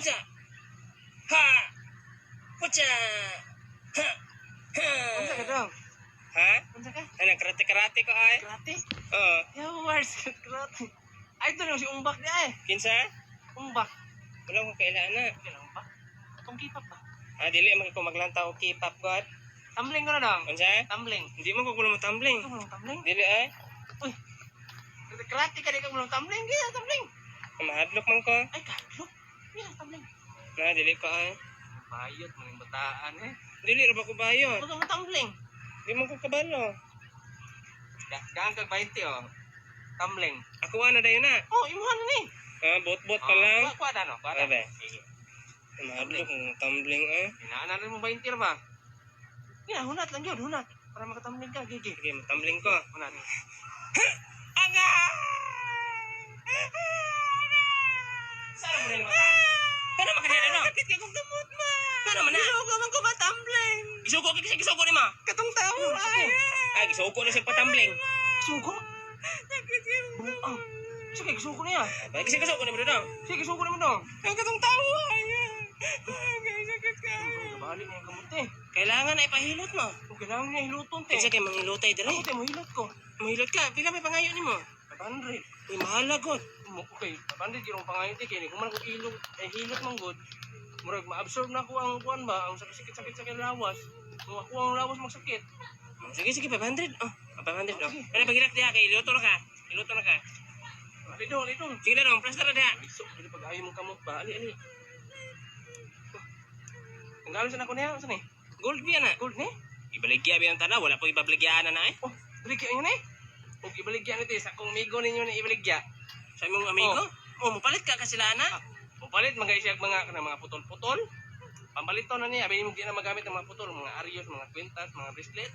Pucha. Ha. Pucha. Ha. Ha. Unsa ka daw? Ha? Unsa ka? Ano, karate-karate ko ay? Karate? Oo. Yaw, Mars, karate. Ay, ito na si Umbak niya eh. Kinsa? Umbak. Wala ko kailangan na. Kailan Umbak? Itong K-pop ba? Dili man ko maglantaw og K-pop god. Tumbling ko na daw. Unsa? Tumbling. Hindi mo ko kulo mo tumbling. Ito mo lang tumbling? Dili ay. Uy. Karate ka di ka mo lang tumbling. Kaya tumbling. Mahadlok man ko. Ay, kadlo. Kaya tumbling. Na dili ko ay. Bayot mo yung bataan eh. Dili ra ba ko bayot? Huwag mo tumbling. Di mo ko kabalo. Gaan kag 20 oh. Tumbling. Ako na dayon na. Oh, imuhan na ni. Bot-bot pa lang. Kuha na no? Kuha na. Abe. Sige. Mahadlok ng tumbling ay. Hinaan na rin mo 20 na ba? Yan, hunat lang yun, hunat. Para makatumbling ka, gigi. Sige, tumbling ko. Hunat. Aga! Saan mo rin mo? Paano makanila no? Kapit ka kong damot ma! Paano man na? Isuko man ko ba tumbling? Gisuko ni ma! Katong tao ay. Gisuko na siya pa-tumbling. Suko? Buang. Sige, gisuko niya. Gisuko ni mo doon. Sige, gisuko na mo dong. Ang katong tao ay. Sakit ka. Balik niya yung gamot eh. Kailangan na ipahilot mo. Kung kailangan niya hiluton te. Kasi kayo manghilotay dali. Ako te, mahilot ko. Mahilot ka. Pila may pangayo ni mo? 500. Mahalagot. Okay, 500 yung pangayon te. Kaya kung man kung hilot, hilot mang good. Murag ma-absorb na ko ang kuan ba, ang sakit-sakit sa lawas. Kung ako ang lawas magsakit. Sige, 500. 500. Sige. Ano pagirak diha kay iluto na ka. Iluto na ka. Lidong, lidong. Sige na dong, presta na diha. Iso, pwede pag ayaw mong kamot ba? Ali. Ang galing sa nako niya, saan eh? Gold biya na. Gold ni? Ibaligya biya ang tanaw, wala po ibaligyan na eh. Oh, baligya nyo ni? Huwag ibaligya nito eh, sa kong migo ninyo na ibaligya. Sa imong amigo? Mupalit ka kasi lana. Mupalit, mag-isyak mga putol-putol. Pampalito na niya, abinin mo di na magamit ng mga putol, mga arios, mga kwintas, mga bracelet.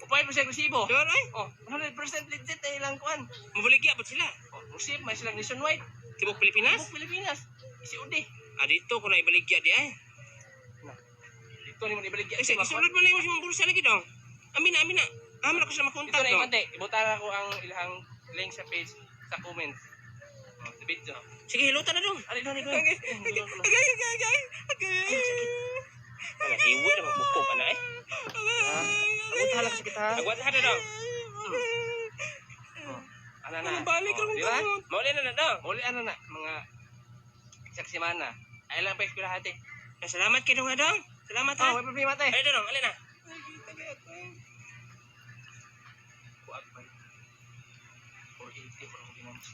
Upay pa siya agresibo. Sure ay? Oh, 100% legit eh ilang kuan. Mubaligya po sila. Oh, musip, may silang nationwide. Tibok Pilipinas? Tibok Pilipinas. Si Udi. Dito ko na ibaligya di ay. Dito ni mo ibaligya. Kasi isulod mo na yung mga bulsa lagi dong. Amin na. Amin ako sa Dito makontak na dong. imante. Ibutan ako ang ilang link sa page, sa comments. Oh, sa video. Sige, hilutan na dong. Ali doon, ikaw. Agay. Wala, iwi na magbuko ka na eh. Agad halak sa kita. Agwat na dong. Ano na? Balik Oh, ako di ba? ng mauli na dong. Muli ano na, mga isak semana. Ay lang pa espirahati. Salamat kayo dong dong. Salamat ha. Oh, may problema tayo. Ay dong, alin na. Kuag ba? 480 for ang ginamos.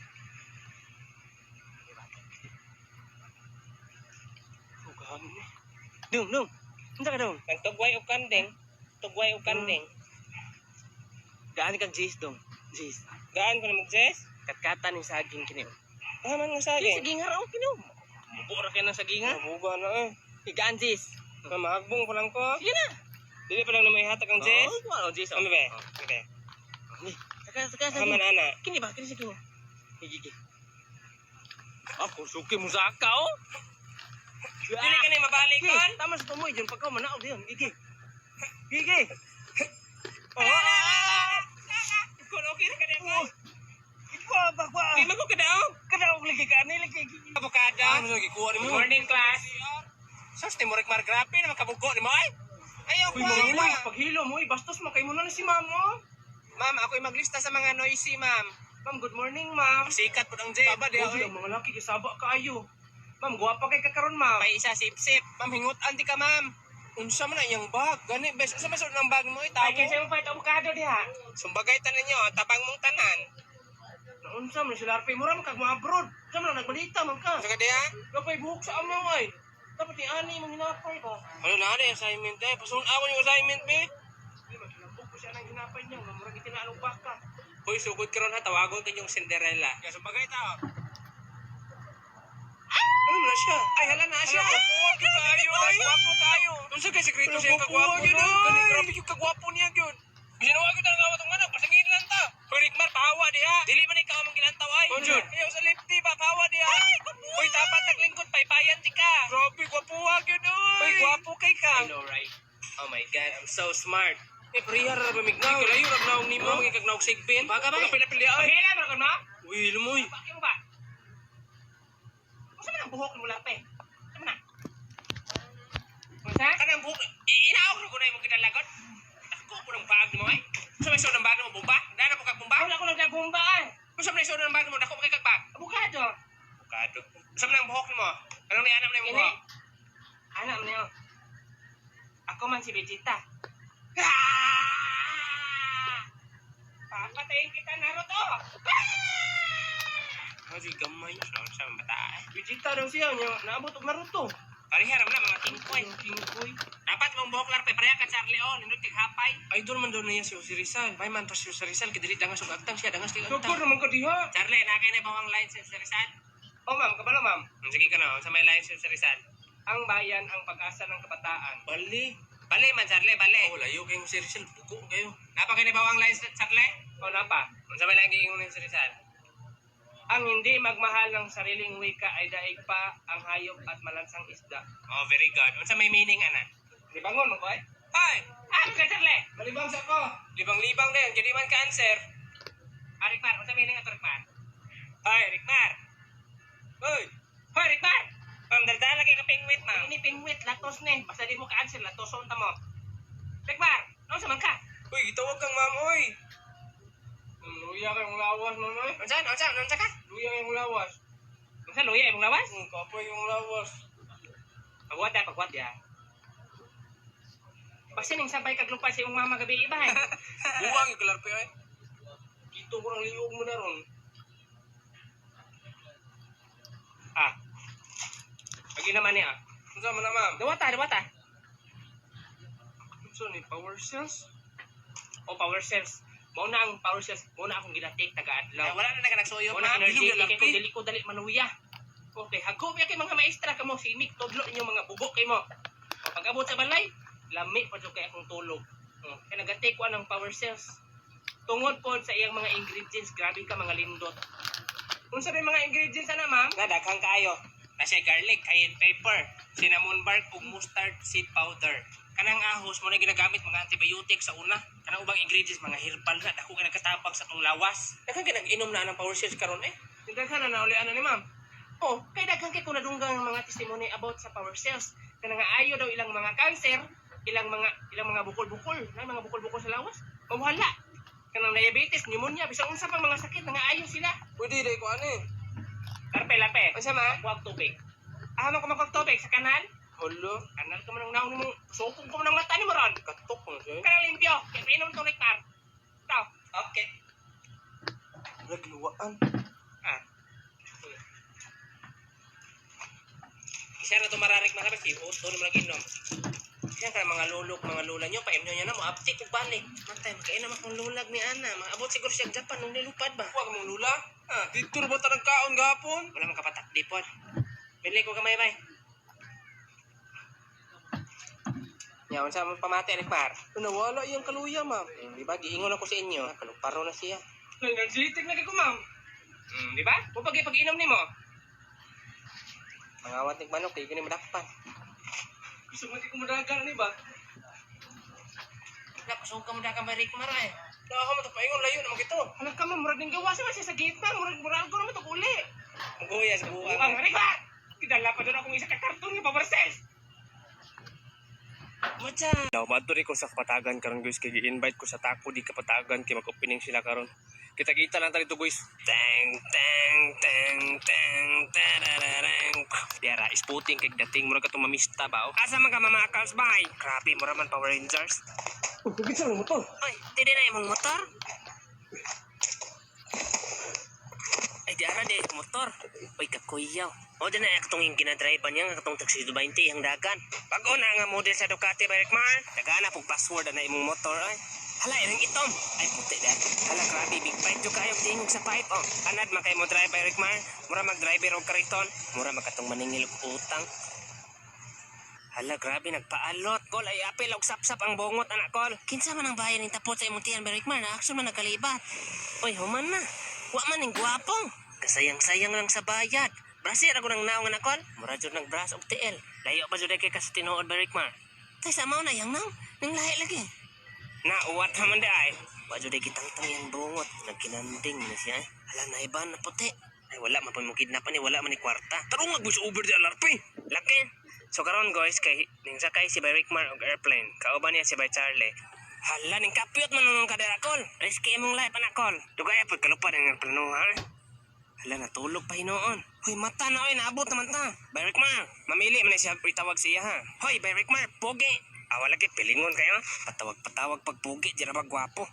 Sugahan mo. Dong. Hindi ka dong. Ang tugway o kandeng. Tugway o kandeng. Gaan kang Jace dong. Jace. Gaan ko na mag-jess. Katkatan yung saging kiniw. Man nga sa Yung akin. saging araw kiniw. Mubura kayo ng saging ha. Mabuga na eh. Higaan Jace. Mahagbong ko lang ko. Sige na. Dili pa lang na may hatag ang jess. Oh, Jace. Ano ba? Okay. Saka Haman saging. ana. Kini ba? Kini saging na. Higigi. Ako, suki mo sa ka oh. Dili ka na mabalik kon. Tama sa tumoy dyan. Pagka manaw diyan. Gigi. Gigi. Kon okay na ka na. Bakwa. Di man ko kadaog. Kadaog lagi ka. Lagi. Avocado. Ano lagi kuha ni Good mo? morning class. Sus, timurek margrabe na makabugo ni mo ay. Ayaw ko. Uy, mga uy. Paghilo mo. Bastos makay mo na si mama. Ma'am, ako'y maglista sa mga noisy, ma'am. Ma'am, good morning, ma'am. Sikat po ng J. Baba, di Uy, ako. ang mga laki, kasaba kaayo. Ma'am, guwapa kay kakaroon, ma'am. May isa sip-sip. Ma'am, hingutan di ka, ma'am. Unsa man na iyang bag. Gani, bes. Unsa man suot ng bag mo? Ay, Itawo. kasi mo fight avocado diha. Sumbagay tanan niyo. Tabang mong tanan. Naunsa man sila RP mo ram kag mga abroad. Sa man nagbalita man ka. Unsa ka diha? Kapay buhok sa amaw ay. Dapat ni ani mong hinapay ko. Ano na rin assignment eh. Pasun ako yung assignment, be. Di ba kilambog ko siya nang hinapay niya. Murag itinaalong baka. Hoy, sugod ka ron ha. Tawagon ka yung Cinderella. Kaya sumbagay tao. Ano na siya? Ay, hala na siya. Kagwapo kayo. Kagwapo kayo. Unsa kay sekreto siya kagwapo niya? Kani grabe yung kagwapo niya gyud. Ginawa ko talaga awat ng manok. Pasangin lang ta. Hoy, Rickmar, pahawa diha. Dili man ikaw mong gilantaw ay. Unjud. Ayaw sa lifty ba? Pahawa diha. Ay, gwapo. Hoy, tapat naglingkod. Paypayan ti ka. Grabe, gwapuha gyud oy. Hoy, gwapo kay ka. I know, right? Oh my God, I'm so smart. Eh, priya ra ba mignaw? Kalayo ra naong nimo, maging kagnaog sigbin. Baka pila-pila ay. Pahila man kon ma? Uy, lumoy. Bakit mo ba? Unsa man ang buhok mo lape? Sa? Kanang buhok, inaawag na ko na yung kinalagot. Ako po ng bag mo eh. Sa may ng bag mo, bomba? Dana po kag bomba? Wala ko nagbomba ay. Sa may ng bag mo, dako mo kay kag bag. Abukado. Bukado. Sa may ng buhok mo. Anong nianam na yung Kini. buhok? Anak niyo. Ako man si Vegeta. Papatayin kita, Naruto! Kasi gamay sa mata eh. Vegeta daw siya niya. Naabot og Naruto. Pariharam na mga tingkoy. Tingkoy. Dapat mong buhok larpe, pareha ka Charlie O, nindot hapay. Idol man doon na yan si Rizal. May man to si Rizal, kidiri dangas og agtang siya, dangas kay Dugor agtang. naman ka diha. Charlie, nakay na bawang line si Rizal? Oh ma'am, kabalo ma'am. Sige ka na, sa may line si Rizal. Ang bayan ang pag-asa ng kabataan. Bali. Bali man, Charlie, bali. Oh, layo kayong si Rizal, buko kayo. Napakay na bawang line si Charlie? O napa? Sa may line kayong si Rizal? Ang hindi magmahal ng sariling wika ay daig pa ang hayop at malansang isda. Oh, very good. Unsa may meaning, ana? Di bangon mo ko eh? Ay! Ah, katarle! Malibang sa ko. Libang-libang din, kaya di man ka-answer. Arikmar, unsa meaning ato Rikmar? Ay, Rikmar. Uy! Hoy, Rikmar! Ma'am, daldala kay kapingwit, ma'am. Ini pingwit, latos ni. Basta di mo ka-answer, latoson ta mo. Rikmar, ano sa man ka? Uy, gitawag kang ma'am, uy. Luya kayong lawas, manoy. Unsa ka? Luya kayong lawas. Unsa luya imong lawas? Kapoy yung lawas. Pagwat ya. Basta ning sabay kag lupa sa imong mama gabi iba eh. Buwang yung kalarpe, ay. Dito ko ang liog mo na ron. Ah. Lagi naman niya. Unsa man na, ma'am? Dawata. Unsa ni power cells? O power cells. Mao na ang power cells. Mao na akong ginatik Ay, taga-adlaw. wala na nagsuyo, Mao na ma'am. energy Bilog kay ko lampi. dili ko dali manuya. Okay, hagko kay mga maestra kamo simik tudlo inyo mga bubok kay mo. O pag abot sa balay, lami pa jud kay akong tulog. Kaya nagatik ko ng power cells. Tungod pod sa iyang mga ingredients, grabe ka mga lindot. Unsa may mga ingredients ana, ma'am? Na daghang kayo. Nasa garlic, cayenne pepper, cinnamon bark ug mustard seed powder. Kanang ahos mo na ginagamit mga antibiotic sa una. Kanang ubang ingredients mga herbal na dako kay nagkatabang sa tong lawas. Daghang kay nag-inom na ng power cells karon eh. Daghan na naulian ni ma'am. Oh, kay daghan kay kunadunggang mga testimony about sa power cells. Kanang ayo daw ilang mga cancer, ilang mga bukol-bukol, na mga bukol-bukol sa lawas. Mawala. Kanang diabetes, pneumonia, bisag unsa pang mga sakit nga ayo sila. Pwede dai ko ani. Lape. Unsa man? Huwag tubig. Ahama ko magkog tubig sa kanal. Hello. Kanal ka man ang naon mo. Sukog ko man ang mata ni mo ron. Katok mo siya. Kanang limpyo. Kaya painom to Rikmar. Ikaw. Okay. Nagluwaan. Ah. Isa na tumararik mga kapatid, doon naman nag-inom. Yan ka mga lulok, mga lula nyo, paimno nyo na mo, uptik kung balik. Matay, magkainom akong lulag ni Ana. Abot siguro siya Japan nung nilupad ba? Huwag mong lula. Dito ba tarang kaon gapon? Wala mong kapatak, di po. Bili ko kamay, bay. Yan, unsa mong pamati, Rikmar? Nawala yung kaluya, ma'am. Di ba, giingon ako sa inyo. Kaluparo na siya. Nagsitik na ko ma'am. Di ba? O pag-inom ni mo. Mga awat ng manok, kayo ganyan madakpan. Gusto mo di ko madagan ni ba? Napasong ka mo na ka ba, Rikmar, eh? Nakakamot mo ito, paingon layo naman ito. Anak ka ma'am, murag ng gawa siya sa gitna. Murag ko naman ito uli. Maguyas, buwang. Ang Rikmar! Kidala pa doon akong isa ka karton ng power cells. Macha. Madto ko sa kapatagan karon guys kay gi-invite ko sa Taco di kapatagan kay mag-opening sila karon. Kita-kita lang dito guys. Tang tang tang tang tarararang. Diara isputing kay dating mura ka mamista ba? Asa man ka mamakals bay? Grabe mo raman Power Rangers. Bisa mo motor. Ay, dili na imong motor. Ay, diara di motor. Uy, kakuyaw. O, din na akatong yung ginadrivean niya, akatong Tuxedo 20, ang dagan. Bago na nga model sa Ducati, Berkmar. Dagana pong password na imong motor, ay. Hala, iring itom. Ay, puti da. Hala, grabe, big pipe jo kayo, tingog sa pipe, oh. Anad, makay mo drive, Berkmar. Mura mag-driver o kariton. Mura magkatong maningil og utang. Hala, grabe, nagpaalot. Kol, ay apel og sapsap ang bungot, anak kol. Kinsa man ang bayan ng tapot sa imong tiyan, Berkmar, na action man nagkalibat. Uy, human na. Wa man ning gwapong. Kasayang-sayang lang sa bayad. Brasir ako ng naong anakon. Mura jud nagbras og TL. Layo pa jud kay kas tinuod Berkmar. Tay sa mao na yang nang ning lahi lagi. Na uwat man di ay. Wa jud kitang yang bungot. Nagkinanding na siya. Hala na iban na puti. Ay wala man pa mo kidnapan ni wala man ni kwarta. Tarong magbuso Uber di alarpi. Laki. So karon guys, kay ning sakay si Bay Rickmar og airplane. Kauban niya si Bay Charlie. Hala, ning kapyot man nung kadera kol. Risky mong life anak kol. Dugay pag kalupad ang airplane ha. Hala, natulog pa hinoon. Hoy, mata na oy, naabot naman ta. Bay Rickmar, mamili man siya itawag siya ha. Hoy, Bay Rickmar, pogi. Awa lagi pilingon kayo. Patawag-patawag pag pogi, dira ba gwapo.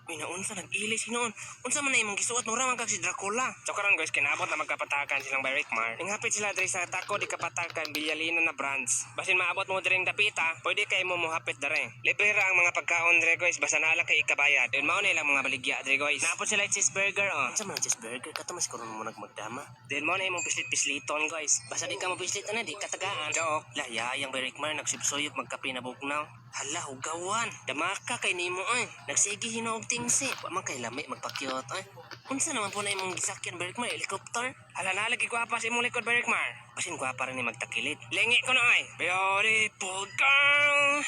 Uy, naunsa nag-ilis hinoon. Unsa man na imong gisuot mo ramang kag si Dracula. So karon guys, kinaabot na magkapatakan silang Bay Rickmar. Ning hapit sila diri sa Taco di Kapatakan Villalina na branch. Basin maabot mo diri dapita, pwede kay mo mohapit diri. Libre ra ang mga pagkaon diri guys, basta naala kay ikabayad. Then mao na ilang mga baligya diri guys. Naapot sila cheeseburger oh. Unsa man ang cheeseburger? Kato mas karon mo nagmagdama. Then mao na imong pislit-pisliton guys. Basta di ka mo pislit ana, di ka tagaan. Joke. Layayang Bay Rickmar nagsubsuyop magkape na bugnaw. Hala, hugawan. Damaka kay nimo ay. Nagsigi hinog tingsi. Wa man kay lami magpakyot ay. Unsa naman po na imong gisakyan Bay Rickmar, helicopter? Hala, nalagi gwapa sa imong likod Bay Rickmar. Basin gwapa rin ni magtakilid. Lengi ko na ay. Beautiful girl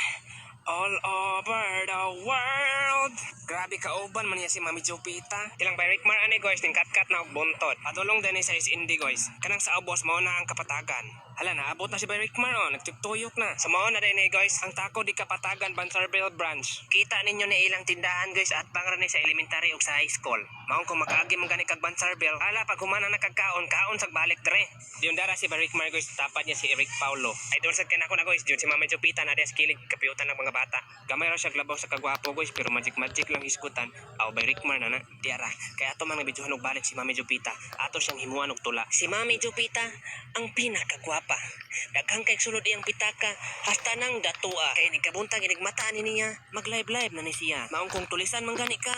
all over the world. Grabe kauban man niya si Mami Jupita. Tilang Bay Rickmar ani guys, ning kat-kat na og buntod. Padulong din sa is Indi guys. Kanang sa ubos mao na ang kapatagan. Hala, naabot na si Bay Rickmar oh, nagtugtuyok na. Sa mao na din guys, ang Taco di Kapatagan Bansarville branch. Kita ninyo na ilang tindahan guys at pangra ni sa elementary ug sa high school. Maong kung makaagi man gani kag Bansarville, ala pag humana na kag kaon sag balik dire. Diyon dara si Bay Rickmar guys, tapat niya si Eric Paulo. Idol sad kanako na guys, diyon si Mami Jupita na sa kilig kapiutan ng mga bata. Gamay ra siya glabaw sa kagwapo guys, pero magic lang hiskutan. Aw Bay Rickmar na diara. Kaya ato man nabidyohan og balik si Mami Jupita. Ato siyang himuan og tula. Si Mami Jupita ang pinakagwapa. Daghang kay sulod iyang pitaka hasta nang datua. Kay nikabuntag inigmataan ni niya. Mag-live na ni siya. Maong kung tulisan man gani ka,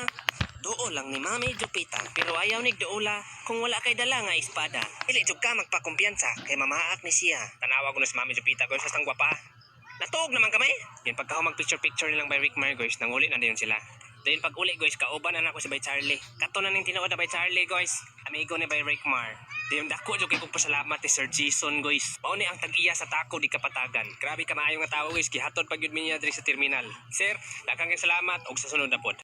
duo lang ni Mami Jupita. Pero ayaw nig duola kung wala kay dala nga espada. Dili jud ka magpakumpiyansa kay mamaak ni siya. Tanawa ko na si Mami Jupita guys, hastang gwapa. Natuog naman kami. Yan pagka mag-picture nilang Bay Rickmar guys, nanguli na din sila. Then pag uli guys, kauban na ako si Bay Charlie. Kato na ning tinuod na Bay Charlie guys. Amigo ni Bay Rickmar. Then dako jud kay kog pasalamat ni Sir Jason guys. Mao ni ang tag-iya sa Taco di Kapatagan. Grabe ka maayo nga tawo guys, gihatod pag yun niya diri sa terminal. Sir, daghang salamat og sa sunod na pod.